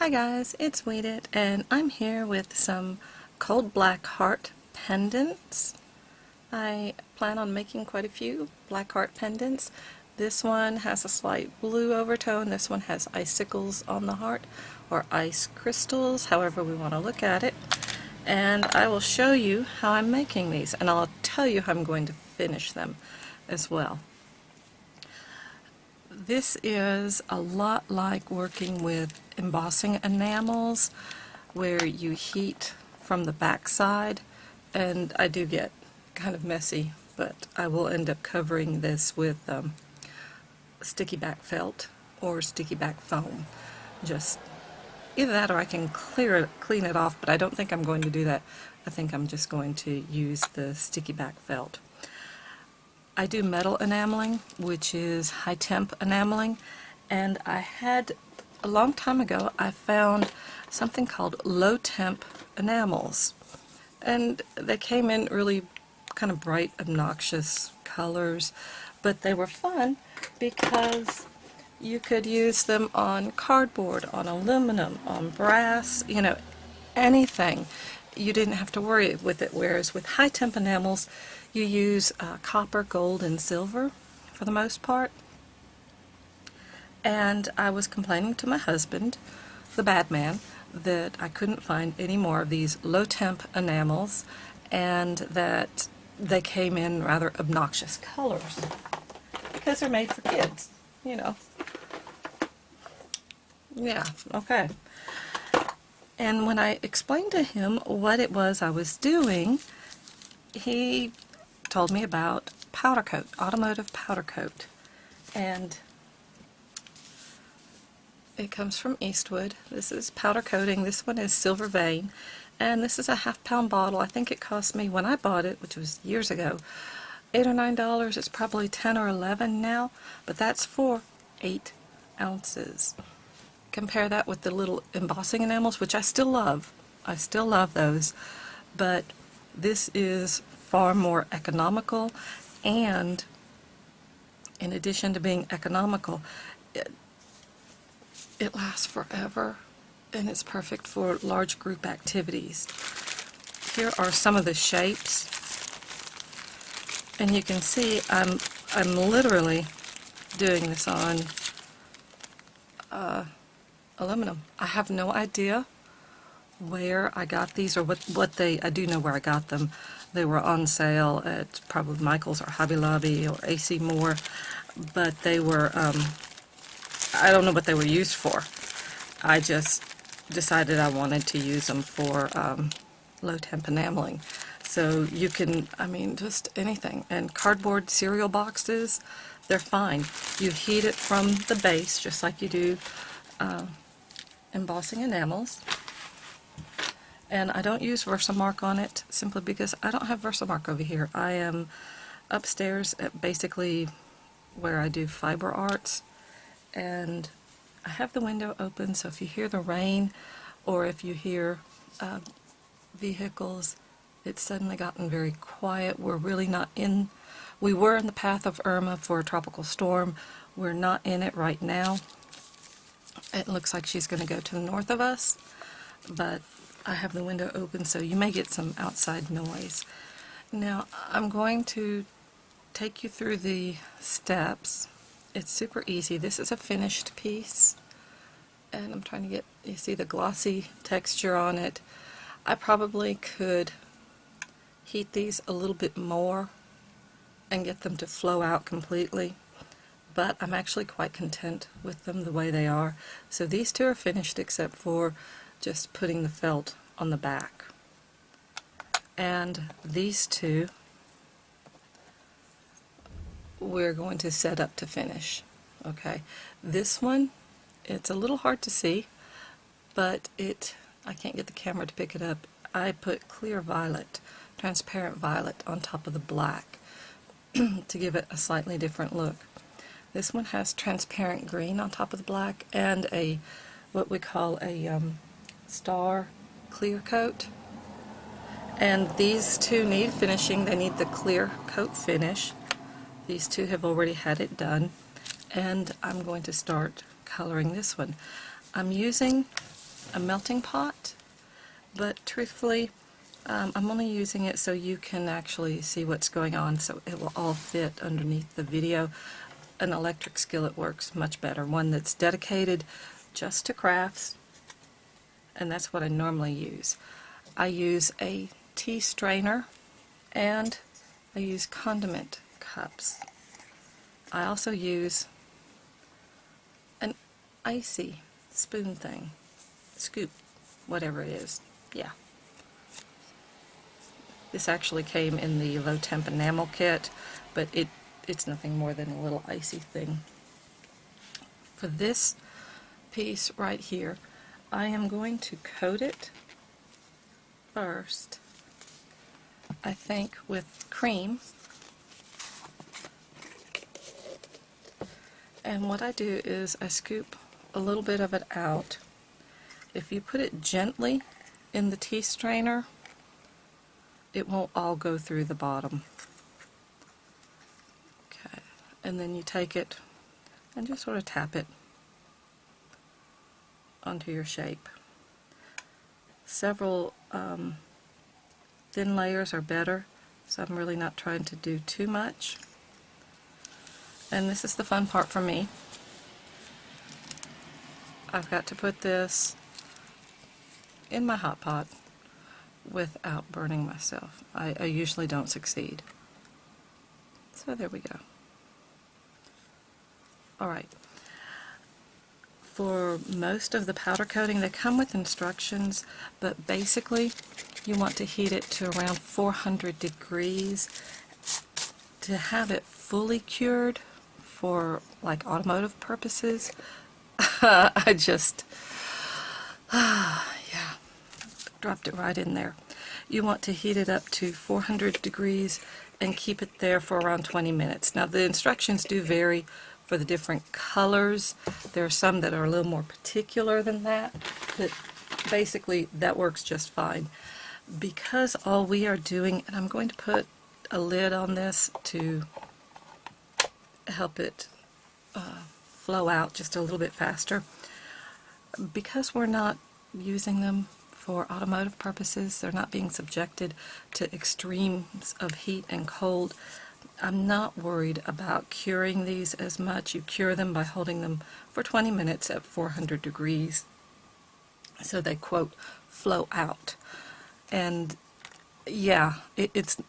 Hi guys, it's Weedit, and I'm here with some cold black heart pendants. I plan on making quite a few black heart pendants. This one has a slight blue overtone, this one has icicles on the heart, or ice crystals, however we want to look at it. And I will show you how I'm making these, and I'll tell you how I'm going to finish them as well. This is a lot like working with embossing enamels, where you heat from the back side, and I do get kind of messy, but I will end up covering this with sticky back felt or sticky back foam. Just either that or I can clean it off, but I don't think I'm going to do that. I think I'm just going to use the sticky back felt. I do metal enameling, which is high temp enameling, and I had a long time ago I found something called low temp enamels, and they came in really kind of bright, obnoxious colors, but they were fun because you could use them on cardboard, on aluminum, on brass, you know, anything. You didn't have to worry with it, whereas with high temp enamels you use copper, gold, and silver for the most part. And I was complaining to my husband, the bad man, that I couldn't find any more of these low temp enamels and that they came in rather obnoxious colors because they're made for kids, you know. Yeah, okay. And when I explained to him what it was I was doing, he told me about powder coat, automotive powder coat. And it comes from Eastwood. This is powder coating. This one is silver vein. And this is a half-pound bottle. I think it cost me, when I bought it, which was years ago, $8 or $9. It's probably 10 or 11 now, but that's for 8 ounces. Compare that with the little embossing enamels, which I still love. I still love those, but this is far more economical, and in addition to being economical, it lasts forever, and it's perfect for large group activities. Here are some of the shapes, and you can see I'm literally doing this on aluminum. I have no idea where I got these, or I do know where I got them. They were on sale at probably Michael's or Hobby Lobby or AC Moore, but they were, I don't know what they were used for. I just decided I wanted to use them for low temp enameling. So you can, I mean, just anything. And cardboard cereal boxes, they're fine. You heat it from the base, just like you do embossing enamels. And I don't use Versamark on it simply because I don't have Versamark over here. I am upstairs at basically where I do fiber arts, and I have the window open, so if you hear the rain or if you hear vehicles, it's suddenly gotten very quiet. We're really not in, we were in the path of Irma for a tropical storm. We're not in it right now. It looks like she's going to go to the north of us, but I have the window open, so you may get some outside noise. Now I'm going to take you through the steps. It's super easy. This is a finished piece, and I'm trying to get, you see the glossy texture on it. I probably could heat these a little bit more and get them to flow out completely, but I'm actually quite content with them the way they are. So these two are finished except for just putting the felt on the back. And these two we're going to set up to finish. Okay, this one, it's a little hard to see, but I can't get the camera to pick it up. I put clear violet, transparent violet on top of the black to give it a slightly different look. This one has transparent green on top of the black and a what we call a star clear coat. And these two need finishing. They need the clear coat finish. These two have already had it done, and I'm going to start coloring this one. I'm using a melting pot, but truthfully, I'm only using it so you can actually see what's going on, so it will all fit underneath the video. An electric skillet works much better, one that's dedicated just to crafts, and that's what I normally use. I use a tea strainer and I use condiment cups. I also use an icy spoon thing, scoop, whatever it is. Yeah. This actually came in the low temp enamel kit, but it's nothing more than a little icy thing. For this piece right here, I am going to coat it first, I think, with cream. And what I do is I scoop a little bit of it out. If you put it gently in the tea strainer, it won't all go through the bottom. Okay, and then you take it and just sort of tap it onto your shape. Several thin layers are better, so I'm really not trying to do too much. And this is the fun part for me. I've got to put this in my hot pot without burning myself. I usually don't succeed. So there we go. Alright. For most of the powder coating, they come with instructions, but basically you want to heat it to around 400 degrees to have it fully cured for like automotive purposes. I just, yeah, dropped it right in there. You want to heat it up to 400 degrees and keep it there for around 20 minutes. Now the instructions do vary for the different colors. There are some that are a little more particular than that, but basically that works just fine. Because all we are doing, and I'm going to put a lid on this to help it flow out just a little bit faster. Because we're not using them for automotive purposes, they're not being subjected to extremes of heat and cold, I'm not worried about curing these as much. You cure them by holding them for 20 minutes at 400 degrees so they, quote, flow out. And yeah, it's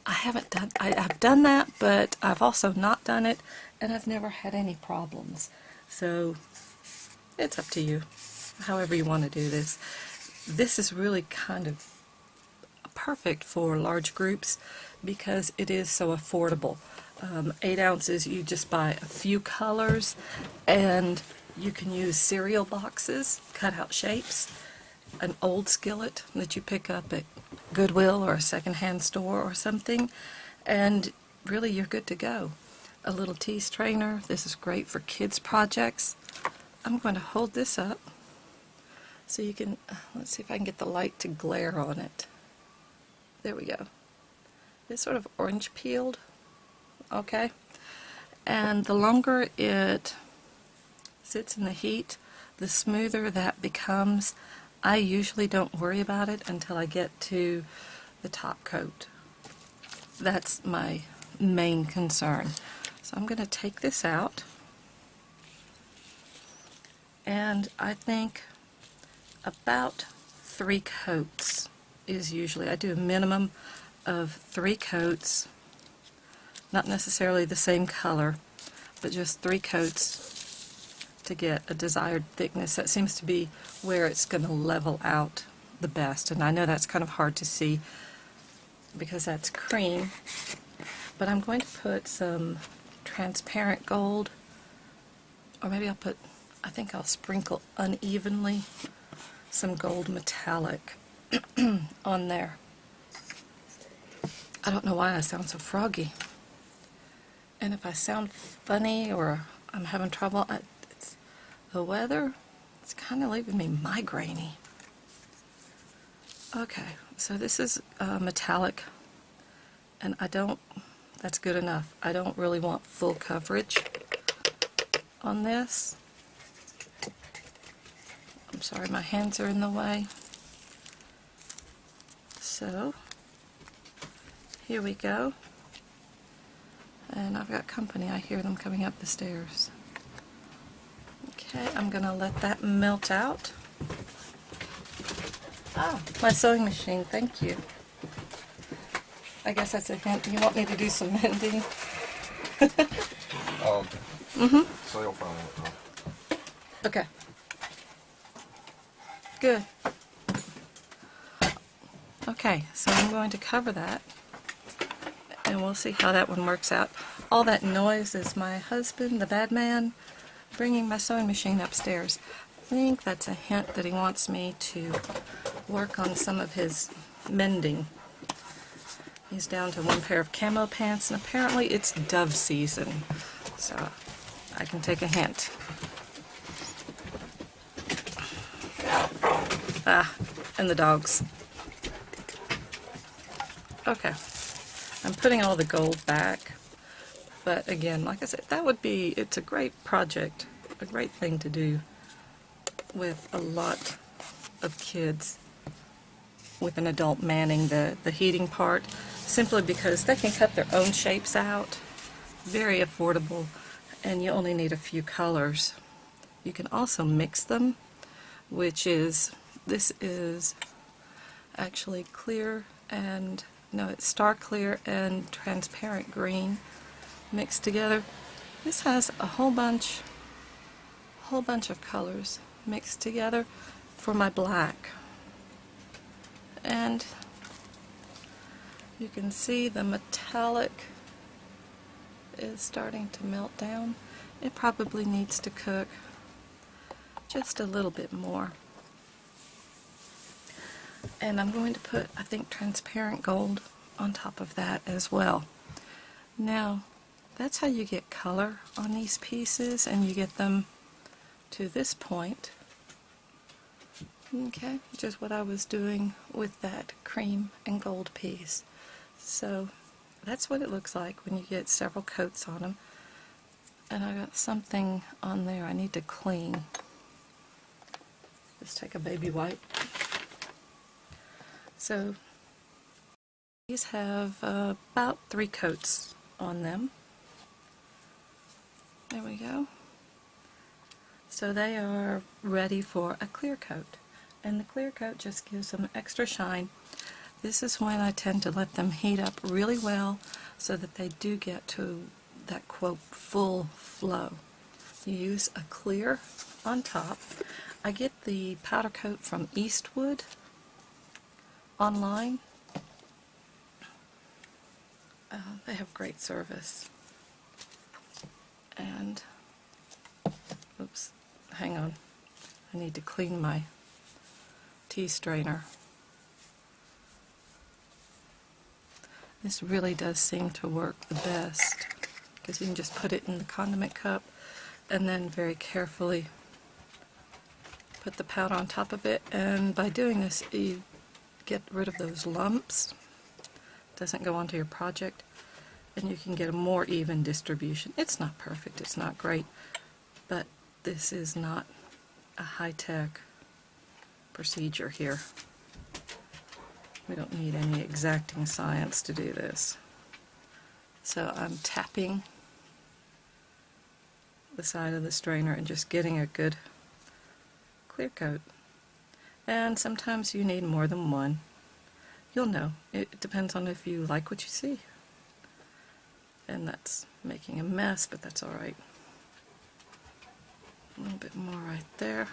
I've done that, but I've also not done it, and I've never had any problems. So it's up to you, however you want to do this. This is really kind of perfect for large groups because it is so affordable. 8 ounces, you just buy a few colors, and you can use cereal boxes, cut out shapes, an old skillet that you pick up at Goodwill or a secondhand store or something, and really you're good to go. A little tea strainer. This is great for kids projects. I'm going to hold this up so you can, let's see if I can get the light to glare on it. There we go. It's sort of orange peeled, okay? And the longer it sits in the heat, the smoother that becomes. I usually don't worry about it until I get to the top coat. That's my main concern. So I'm going to take this out, and I think about 3 coats is usually, I do a minimum of 3 coats, not necessarily the same color, but just 3 coats to get a desired thickness. That seems to be where it's going to level out the best, and I know that's kind of hard to see because that's cream, but I'm going to put some transparent gold, or maybe I think I'll sprinkle unevenly some gold metallic on there. I don't know why I sound so froggy, and if I sound funny or I'm having trouble, it's the weather. It's kind of leaving me migraine-y. Okay, so this is metallic, and that's good enough. I don't really want full coverage on this. I'm sorry, my hands are in the way. So, here we go. And I've got company. I hear them coming up the stairs. Okay, I'm going to let that melt out. Ah, my sewing machine, thank you. I guess that's a hint. You want me to do some mending? Oh, okay. So you'll find it now. Okay. Good. Okay, so I'm going to cover that, and we'll see how that one works out. All that noise is my husband, the bad man, bringing my sewing machine upstairs. I think that's a hint that he wants me to work on some of his mending. He's down to one pair of camo pants, and apparently it's dove season, so I can take a hint. Ah, and the dogs. Okay, I'm putting all the gold back, but again, like I said, it's a great project, a great thing to do with a lot of kids, with an adult manning the heating part, simply because they can cut their own shapes out, very affordable, and you only need a few colors. You can also mix them, this is actually clear and, no, it's star clear and transparent green mixed together. This has a whole bunch of colors mixed together for my black. And you can see the metallic is starting to melt down. It probably needs to cook just a little bit more. And I'm going to put, I think, transparent gold on top of that as well. Now, that's how you get color on these pieces, and you get them to this point. Okay, which is what I was doing with that cream and gold piece. So that's what it looks like when you get several coats on them. And I got something on there I need to clean. Just take a baby wipe. So these have about 3 coats on them. There we go. So they are ready for a clear coat. And the clear coat just gives them extra shine. This is when I tend to let them heat up really well so that they do get to that, quote, full flow. You use a clear on top. I get the powder coat from Eastwood online. They have great service. And, oops, hang on. I need to clean my tea strainer. This really does seem to work the best, because you can just put it in the condiment cup and then very carefully put the powder on top of it, and by doing this you get rid of those lumps. It doesn't go onto your project, and you can get a more even distribution. It's not perfect, it's not great, but this is not a high-tech procedure here. We don't need any exacting science to do this. So I'm tapping the side of the strainer and just getting a good clear coat. And sometimes you need more than one. You'll know. It depends on if you like what you see. And that's making a mess, but that's alright. A little bit more right there.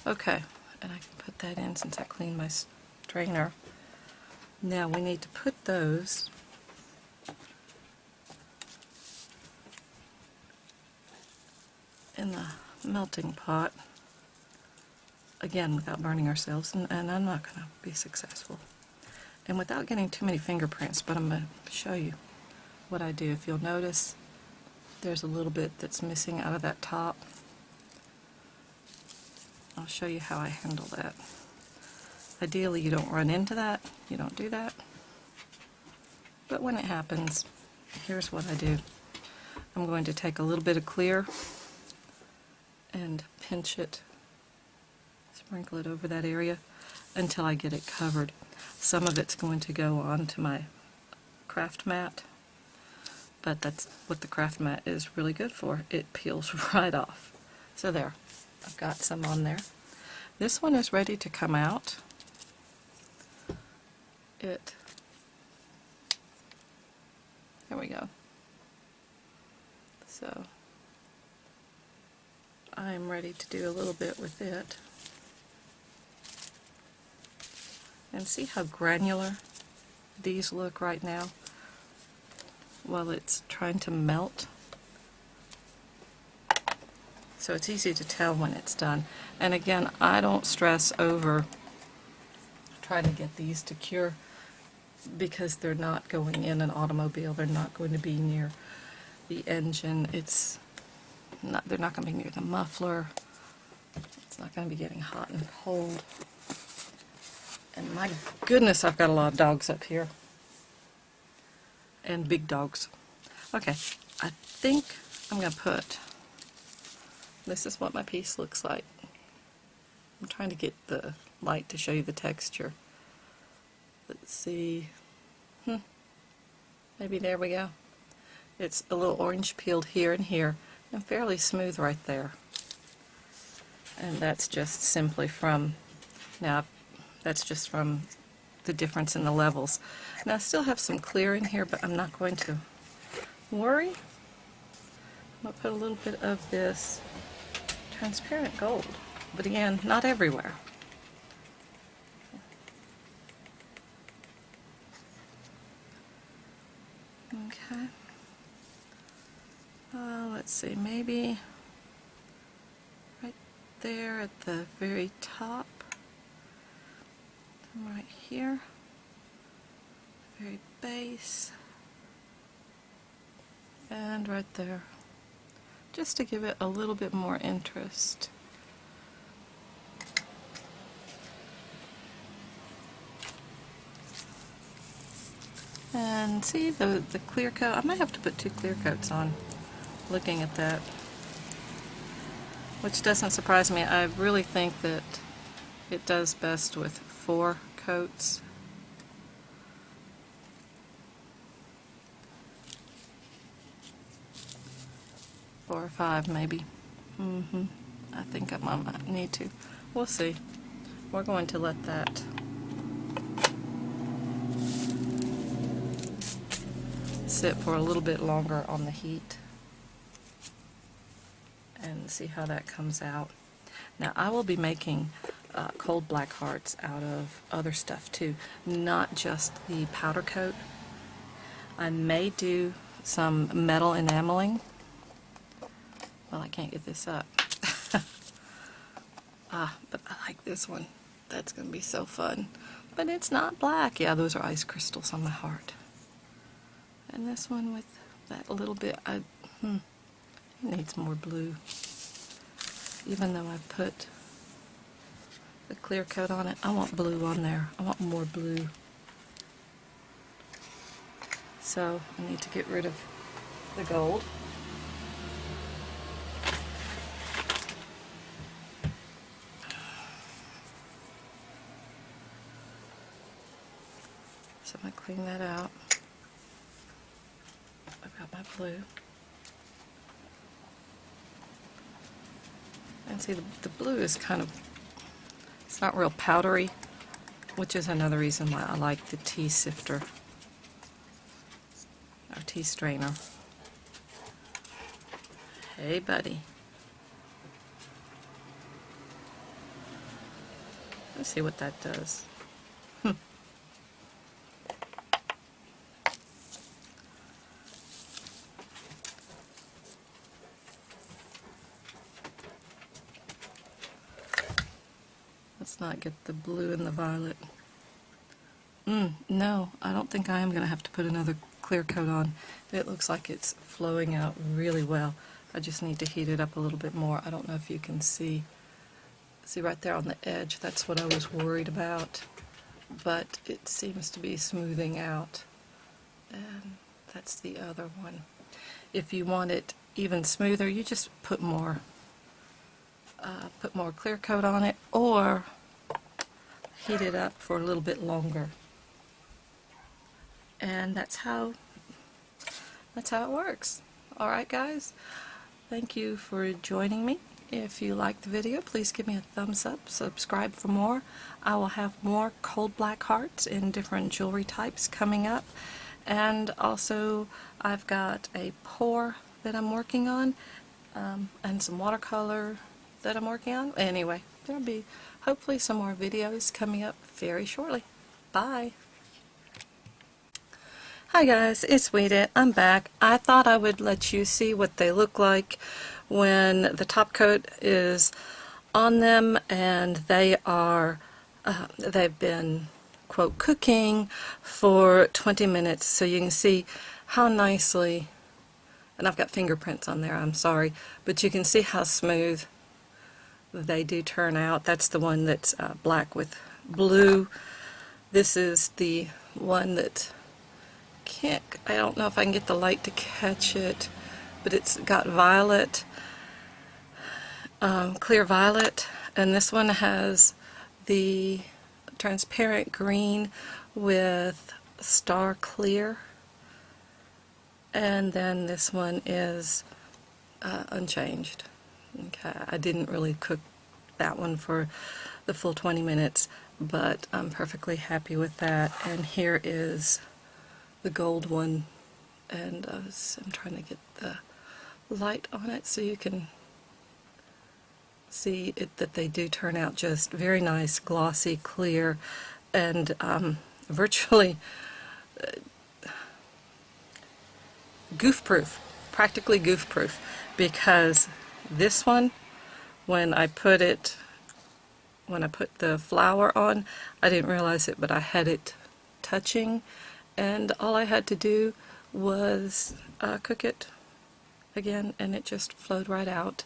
Okay, and I can put that in since I cleaned my strainer. Now we need to put those in the melting pot, again without burning ourselves, and I'm not going to be successful. And without getting too many fingerprints, but I'm going to show you what I do. If you'll notice, there's a little bit that's missing out of that top. I'll show you how I handle that. Ideally, you don't run into that, you don't do that. But when it happens, here's what I do. I'm going to take a little bit of clear and pinch it Sprinkle it over that area until I get it covered. Some of it's going to go onto my craft mat, but that's what the craft mat is really good for. It peels right off. So there, I've got some on there. This one is ready to come out. There we go. So I'm ready to do a little bit with it. And see how granular these look right now while it's trying to melt. So it's easy to tell when it's done. And again, I don't stress over trying to get these to cure because they're not going in an automobile. They're not going to be near the engine. They're not going to be near the muffler. It's not going to be getting hot and cold. And my goodness, I've got a lot of dogs up here. And big dogs. Okay, I think I'm going to put, this is what my piece looks like. I'm trying to get the light to show you the texture. Let's see. Maybe there we go. It's a little orange peeled here and here, and fairly smooth right there. And that's just simply from, that's just from the difference in the levels. Now I still have some clear in here, but I'm not going to worry. I'm going to put a little bit of this transparent gold, but again, not everywhere. Okay. Let's see, maybe right there at the very top, and right here, very base, and right there, just to give it a little bit more interest. And see the clear coat? I might have to put 2 clear coats on, looking at that. Which doesn't surprise me. I really think that it does best with 4 coats. Four or 5 maybe. I think I might need to. We'll see. We're going to let that sit for a little bit longer on the heat and see how that comes out. Now I will be making cold black hearts out of other stuff too, not just the powder coat. I may do some metal enameling. Well, I can't get this up. But I like this one. That's going to be so fun. But it's not black. Yeah, those are ice crystals on my heart. And this one with that little bit, it needs more blue. Even though I put the clear coat on it, I want blue on there. I want more blue. So I need to get rid of the gold. So I'm going to clean that out. I've got my blue. And see, the blue is kind of, it's not real powdery, which is another reason why I like the tea sifter, or tea strainer. Hey, buddy. Let's see what that does. Let's not get the blue and the violet. No, I don't think I am going to have to put another clear coat on. It looks like it's flowing out really well. I just need to heat it up a little bit more. I don't know if you can see. See right there on the edge, that's what I was worried about. But it seems to be smoothing out. And that's the other one. If you want it even smoother, you just put more put more clear coat on it or heat it up for a little bit longer. And that's how it works. Alright guys, thank you for joining me. If you liked the video, please give me a thumbs up, subscribe for more. I will have more cold black hearts in different jewelry types coming up. And also I've got a pour that I'm working on, and some watercolor that I'm working on. Anyway, there'll be hopefully some more videos coming up very shortly. Bye! Hi guys, it's Weedit. I'm back. I thought I would let you see what they look like when the top coat is on them and they are they've been, quote, cooking for 20 minutes, so you can see how nicely, and I've got fingerprints on there, I'm sorry, but you can see how smooth they do turn out. That's the one that's black with blue. This is the one that I don't know if I can get the light to catch it, but it's got violet, clear violet, and this one has the transparent green with star clear, and then this one is unchanged. Okay, I didn't really cook that one for the full 20 minutes, but I'm perfectly happy with that. And here is the gold one, and I'm trying to get the light on it so you can see it, that they do turn out just very nice, glossy, clear, and virtually goof-proof, practically goof-proof, because this one, when I put the flour on, I didn't realize it, but I had it touching, and all I had to do was cook it again, and it just flowed right out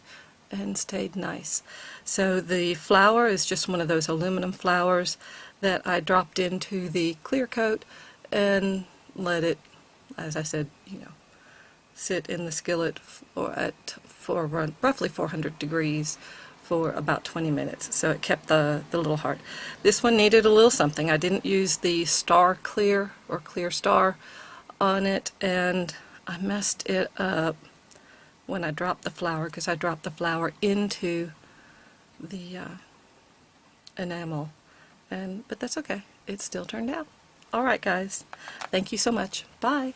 and stayed nice. So the flour is just one of those aluminum flours that I dropped into the clear coat and let it, as I said, sit in the skillet for roughly 400 degrees for about 20 minutes, so it kept the little heart. This one needed a little something. I didn't use the star clear or clear star on it, and I messed it up when I dropped the flour, because I dropped the flour into the enamel, but that's okay. It still turned out. Alright guys, thank you so much. Bye!